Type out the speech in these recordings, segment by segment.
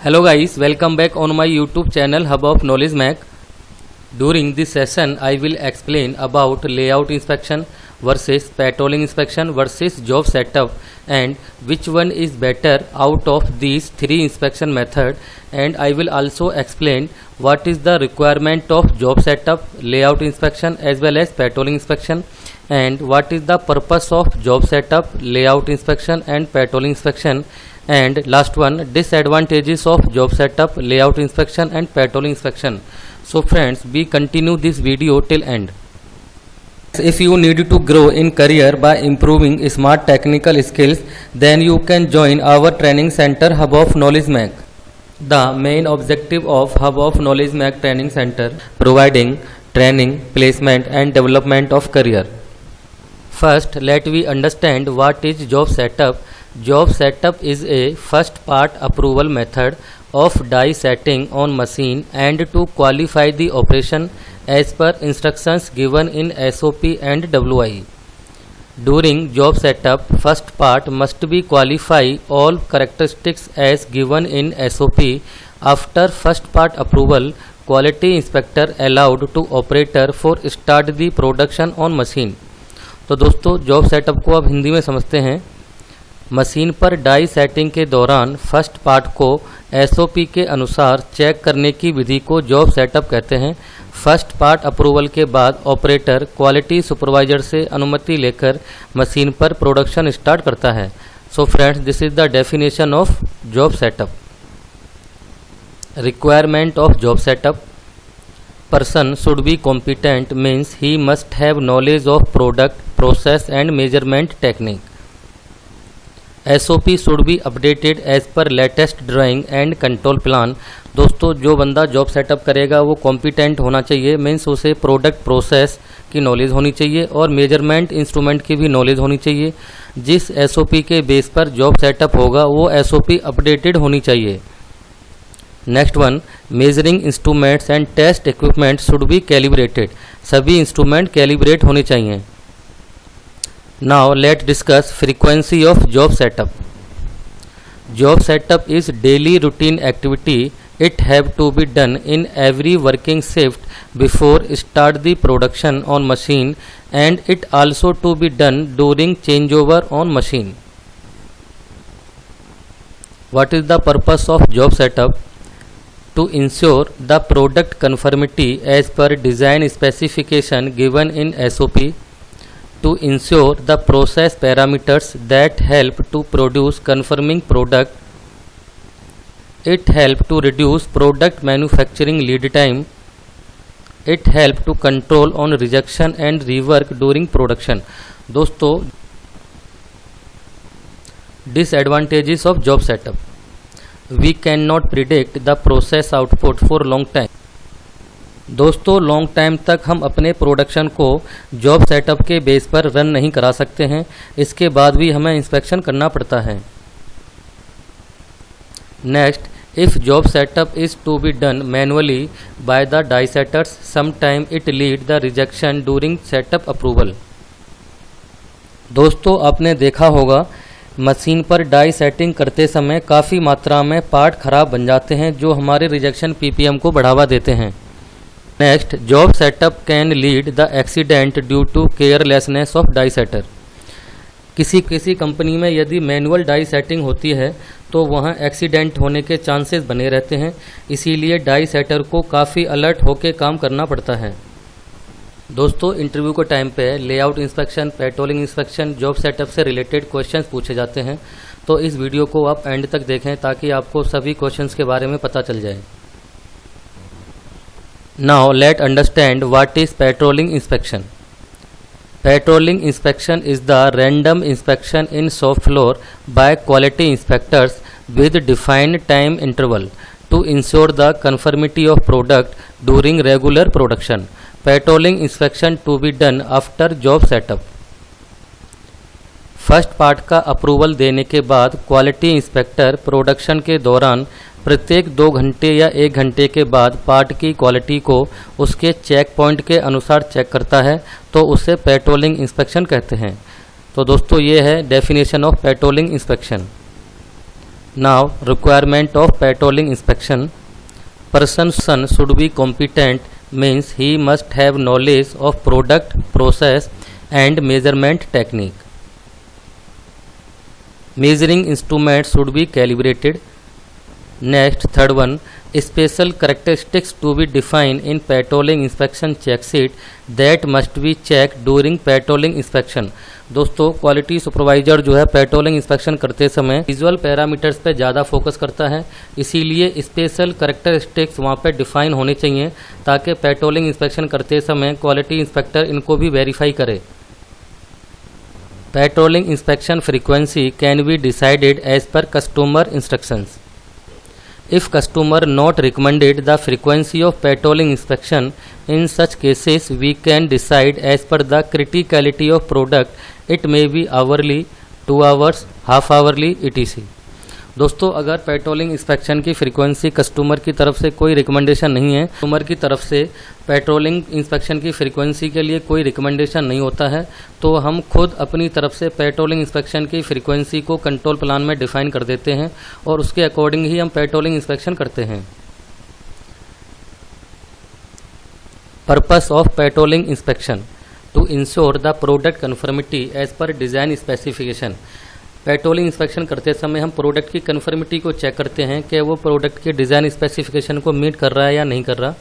Hello guys, welcome back on my YouTube channel Hub of Knowledge Mac. During this session, I will explain about layout inspection versus patrolling inspection versus job setup and which one is better out of these three inspection method, and I will also explain what is the requirement of job setup, layout inspection as well as patrolling inspection, and what is the purpose of job setup, layout inspection and patrolling inspection, and last one, disadvantages of job setup, layout inspection and patrolling inspection. So friends, we continue this video till end. If you need to grow in career by improving smart technical skills, then you can join our training center Hub of Knowledge Mac. The main objective of Hub of Knowledge Mac Training Center providing training, placement and development of career. First, let we understand what is job setup. Job setup is a first part approval method of die setting on machine and to qualify the operation as per instructions given in SOP and WI. During job setup, first part must be qualify all characteristics as given in SOP. After first part approval, quality inspector allowed to operator for start the production on machine. तो दोस्तों, job setup को अब हिंदी में समझते हैं। Machine पर die setting के दौरान फर्स्ट पार्ट को SOP के अनुसार चेक करने की विधि को जॉब सेटअप कहते हैं। फर्स्ट पार्ट अप्रूवल के बाद ऑपरेटर क्वालिटी सुपरवाइजर से अनुमति लेकर मशीन पर प्रोडक्शन स्टार्ट करता है। So friends, this is the definition of job setup. Requirement of job setup: person should be competent, means he must have knowledge of product, process and measurement technique. SOP should be updated as per latest drawing and control plan. दोस्तों, जो बंदा job setup करेगा वो competent होना चाहिए, means उसे product process की knowledge होनी चाहिए और मेजरमेंट इंस्ट्रूमेंट की भी नॉलेज होनी चाहिए। जिस SOP के बेस पर जॉब सेटअप होगा वो SOP अपडेटेड होनी चाहिए। Next one, measuring instruments and test equipment should be calibrated. सभी इंस्ट्रूमेंट कैलिब्रेट होने चाहिए। Now let discuss frequency of job setup. Job setup is daily routine activity. It have to be done in every working shift before start the production on machine and it also to be done during change over on machine. What is the purpose of job setup? To ensure the product conformity as per design specification given in SOP, to ensure the process parameters that help to produce conforming product, it help to reduce product manufacturing lead time, it help to control on rejection and rework during production. दोस्तों, disadvantages of job setup: we cannot predict the process output for long time. दोस्तों, long time तक हम अपने production को job setup के base पर run नहीं करा सकते हैं। इसके बाद भी हमें इंस्पेक्शन करना पड़ता है। Next, if job setup is to be done manually by the die setters, some time it lead the rejection during setup approval. दोस्तों, आपने देखा होगा मशीन पर डाई सेटिंग करते समय काफ़ी मात्रा में पार्ट खराब बन जाते हैं जो हमारे रिजेक्शन PPM को बढ़ावा देते हैं। Next, job setup can lead the accident due to carelessness of die setter. किसी कंपनी में यदि मैनुअल डाई सेटिंग होती है तो वहाँ एक्सीडेंट होने के चांसेस बने रहते हैं, इसीलिए डाई सेटर को काफ़ी अलर्ट होकर काम करना पड़ता है। दोस्तों, इंटरव्यू के टाइम पे layout inspection, patrolling inspection, job setup से रिलेटेड क्वेश्चंस पूछे जाते हैं, तो इस वीडियो को आप एंड तक देखें ताकि आपको सभी क्वेश्चंस के बारे में पता चल जाए। Now let understand what is patrolling inspection. Patrolling inspection is the random inspection in shop floor by quality inspectors with defined time interval to ensure the conformity of product during regular production. Patrolling inspection to be done after job setup. First part का approval देने के बाद quality inspector production के दौरान प्रत्येक 2 घंटे या 1 घंटे के बाद पार्ट की क्वालिटी को उसके चेक पॉइंट के अनुसार चेक करता है, तो उसे पेट्रोलिंग इंस्पेक्शन कहते हैं। तो दोस्तों, ये है definition of patrolling inspection. Now, requirement of patrolling inspection. Person should be competent means he must have knowledge of product, process and measurement technique. Measuring instruments should be calibrated. Next, third one, special characteristics to be defined in patrolling inspection check sheet that must be checked during patrolling inspection. दोस्तों, quality supervisor जो है patrolling inspection करते समय visual parameters पे ज़्यादा focus करता है, इसीलिए स्पेशल कैरेक्टरिस्टिक्स वहाँ पे डिफाइन होने चाहिए ताकि पेट्रोलिंग इंस्पेक्शन करते समय क्वालिटी इंस्पेक्टर इनको भी वेरीफाई करे. Patrolling inspection frequency can be decided as per customer instructions. If customer not recommended the frequency of patrolling inspection, in such cases we can decide as per the criticality of product. It may be hourly, 2 hours, half hourly, etc. दोस्तों, अगर patrolling inspection की frequency customer की तरफ से कोई recommendation नहीं है, customer की तरफ से पेट्रोलिंग इंस्पेक्शन की फ्रीक्वेंसी के लिए कोई रिकमेंडेशन नहीं होता है, तो हम खुद अपनी तरफ से पेट्रोलिंग इंस्पेक्शन की फ्रीक्वेंसी को कंट्रोल प्लान में डिफाइन कर देते हैं और उसके अकॉर्डिंग ही हम पेट्रोलिंग इंस्पेक्शन करते हैं. Purpose of patrolling inspection to ensure the product conformity as per design specification. Patrolling inspection करते समय हम प्रोडक्ट की कन्फर्मिटी को चेक करते हैं कि वो प्रोडक्ट के डिज़ाइन स्पेसिफिकेशन को मीट कर रहा है या नहीं कर रहा.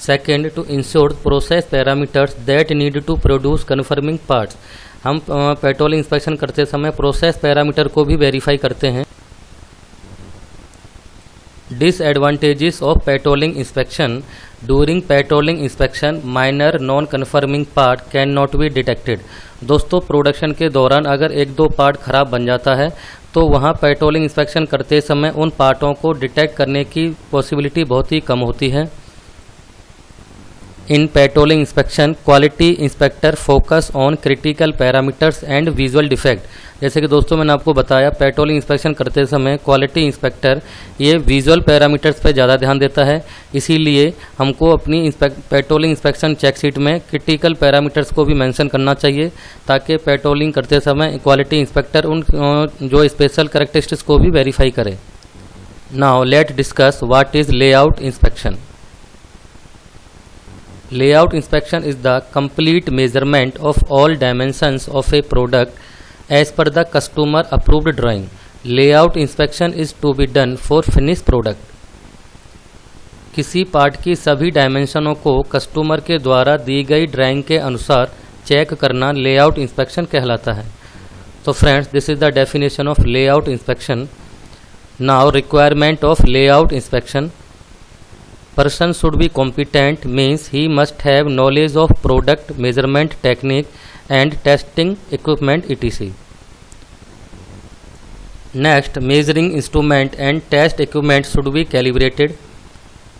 Second, to ensure process parameters that need to produce conforming parts. हम पेट्रोलिंग इंस्पेक्शन करते समय प्रोसेस पैरामीटर को भी वेरीफाई करते हैं. Disadvantages of patrolling inspection. During patrolling inspection minor non conforming part can not be detected. दोस्तों, production के दौरान अगर 1-2 पार्ट खराब बन जाता है तो वहाँ पेट्रोलिंग इंस्पेक्शन करते समय उन पार्टों को डिटेक्ट करने की पॉसिबिलिटी बहुत ही कम होती है. In patrolling inspection quality inspector focus on critical parameters and visual defect. जैसे कि दोस्तों मैंने आपको बताया, पेट्रोलिंग इंस्पेक्शन करते समय क्वालिटी इंस्पेक्टर ये विजुअल पैरामीटर्स पे ज़्यादा ध्यान देता है, इसीलिए हमको अपनी पेट्रोलिंग इंस्पेक्शन चेकशीट में क्रिटिकल पैरामीटर्स को भी मेंशन करना चाहिए ताकि पेट्रोलिंग करते समय क्वालिटी इंस्पेक्टर उन जो स्पेशल कैरेक्टरिस्टिक्स को भी वेरीफाई करे. Now let discuss what is layout inspection. Layout inspection is the complete measurement of all dimensions of a product as per the customer approved drawing. Layout inspection is to be done for finished product. किसी part की सभी डायमेंशनों को customer के द्वारा दी गई drawing के अनुसार check करना लेआउट इंस्पेक्शन कहलाता है. तो friends, this is the definition of layout inspection. Now requirement of layout inspection. Person should be competent means he must have knowledge of product, measurement technique and testing equipment etc. Next, measuring instrument and test equipment should be calibrated.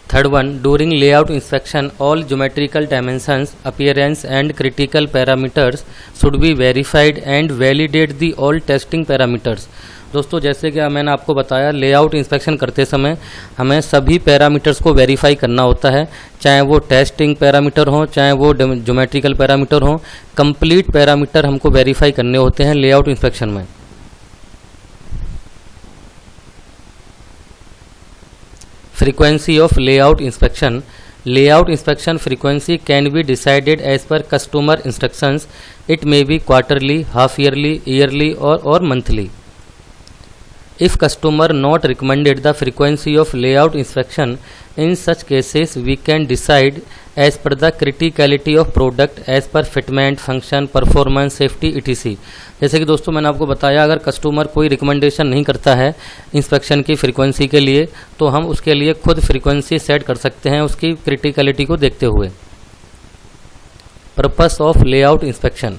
Third one, during layout inspection all geometrical dimensions, appearance and critical parameters should be verified and validate the all testing parameters. दोस्तों, जैसे कि मैंने आपको बताया, layout inspection करते समय हमें सभी पैरामीटर्स को वेरीफाई करना होता है, चाहे वो टेस्टिंग पैरामीटर हो, चाहे वो ज्योमेट्रिकल पैरामीटर हो. कंप्लीट पैरामीटर हमको वेरीफाई करने होते हैं लेआउट इंस्पेक्शन में. Frequency of layout inspection. Layout inspection frequency can be decided as per customer instructions. It may be quarterly, half yearly, yearly or monthly. If customer not recommended the frequency of layout inspection, in such cases we can decide as per the criticality of product as per fitment, function, performance, safety etc. जैसे कि दोस्तों मैंने आपको बताया, अगर customer कोई recommendation नहीं करता है इंस्पेक्शन की फ्रीक्वेंसी के लिए तो हम उसके लिए खुद फ्रीक्वेंसी सेट कर सकते हैं उसकी क्रिटिकलिटी को देखते हुए. Purpose of layout inspection.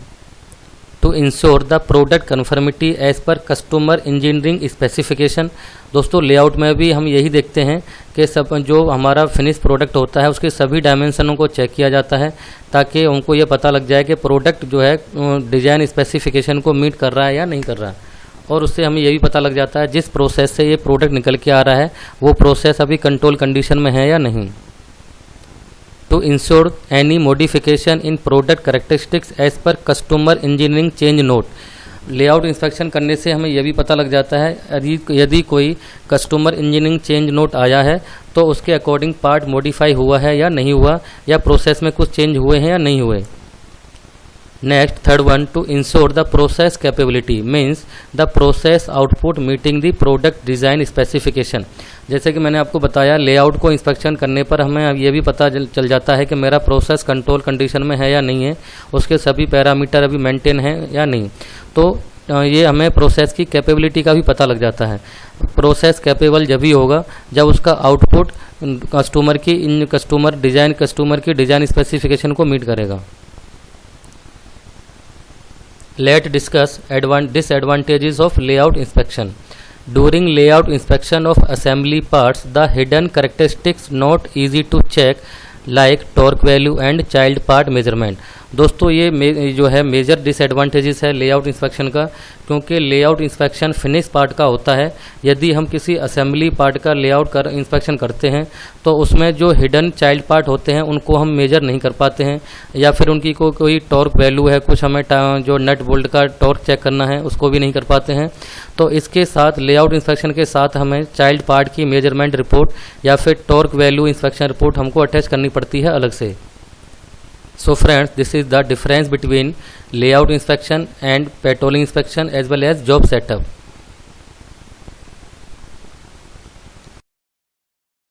To ensure the product conformity as per customer engineering specification. दोस्तों, लेआउट में भी हम यही देखते हैं कि सब जो हमारा फिनिश प्रोडक्ट होता है उसके सभी डायमेंशनों को चेक किया जाता है ताकि उनको ये पता लग जाए कि प्रोडक्ट जो है डिज़ाइन स्पेसिफिकेशन को मीट कर रहा है या नहीं कर रहा. और उससे हमें ये भी पता लग जाता है जिस प्रोसेस से ये प्रोडक्ट निकल के आ रहा है वो प्रोसेस अभी कंट्रोल कंडीशन में है या नहीं. To ensure any modification in product characteristics as per customer engineering change note. Layout inspection करने से हमें यह भी पता लग जाता है यदि कोई कस्टमर इंजीनियरिंग चेंज नोट आया है तो उसके अकॉर्डिंग पार्ट मॉडिफाई हुआ है या नहीं हुआ, या प्रोसेस में कुछ चेंज हुए हैं या नहीं हुए। Next third one, to ensure the process capability means the process output meeting the product design specification. जैसे कि मैंने आपको बताया, लेआउट को इंस्पेक्शन करने पर हमें अब ये भी पता चल जाता है कि मेरा प्रोसेस कंट्रोल कंडीशन में है या नहीं है, उसके सभी पैरामीटर अभी मेंटेन हैं या नहीं। तो ये हमें प्रोसेस की कैपेबिलिटी का भी पता लग जाता है। प्रोसेस कैपेबल जब ही होगा जब उसका आउटपुट कस्टमर की डिज़ाइन स्पेसिफिकेशन को मीट करेगा। Let's discuss disadvantages of layout inspection. During layout inspection of assembly parts, the hidden characteristics not easy to check like torque value and child part measurement. दोस्तों ये जो है major disadvantages है layout inspection का, क्योंकि layout inspection finish part का होता है। यदि हम किसी असेंबली पार्ट का लेआउट इंस्पेक्शन करते हैं तो उसमें जो हिडन चाइल्ड पार्ट होते हैं उनको हम मेजर नहीं कर पाते हैं, या फिर उनकी कोई टॉर्क वैल्यू है, कुछ हमें जो नट बोल्ट का टॉर्क चेक करना है उसको भी नहीं कर पाते हैं। तो इसके साथ लेआउट इंस्पेक्शन के साथ हमें चाइल्ड पार्ट की मेजरमेंट रिपोर्ट या फिर टॉर्क वैल्यू इंस्पेक्शन रिपोर्ट हमको अटैच करनी पड़ती है अलग से। So friends, this is the difference between layout inspection and patrolling inspection as well as job setup.